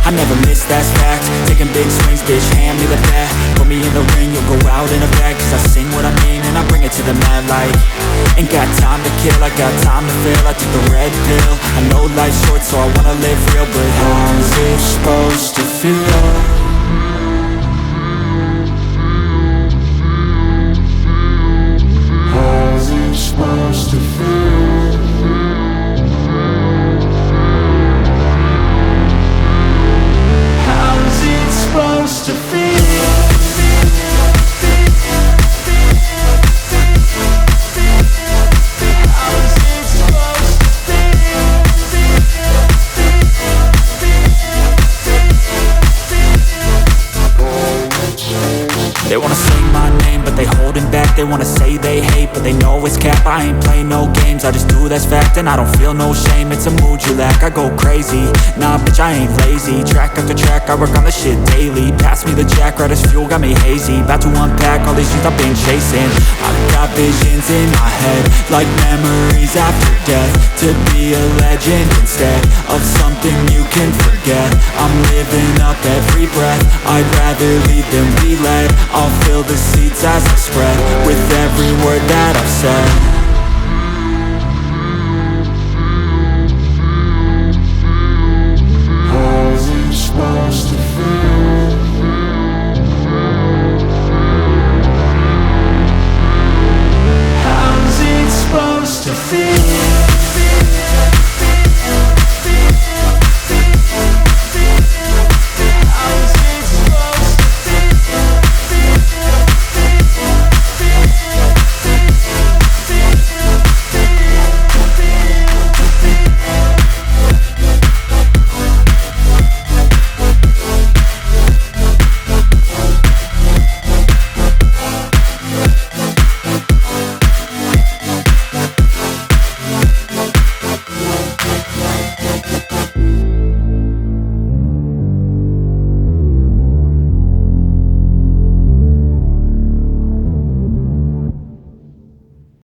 I never miss, that's fact. Taking big swings, bitch, hand me the bat. Put me in the ring, you'll go out in a bag. Cause I sing what I mean and I bring it to the mad light. Ain't got time to kill, I got time to feel. I took the red pill, I know life's short so I wanna live real. But how's it supposed to feel? How's it supposed to feel? How's it supposed to feel? They wanna say my name, but they holding back. They wanna say they hate, but they know it's cap. I ain't play no games, I just do that's fact. And I don't feel no shame, it's a mood you lack. I go crazy, nah bitch I ain't lazy. Track after track, I work on this shit daily. Pass me the jack, right as fuel, got me hazy. About to unpack all these things I've been chasing. I've got visions in my head, like memories after death. To be a legend instead of something you can forget. I'm living up every breath, I'd rather lead than be led. I'll fill the seats as I spread with every word that I've said.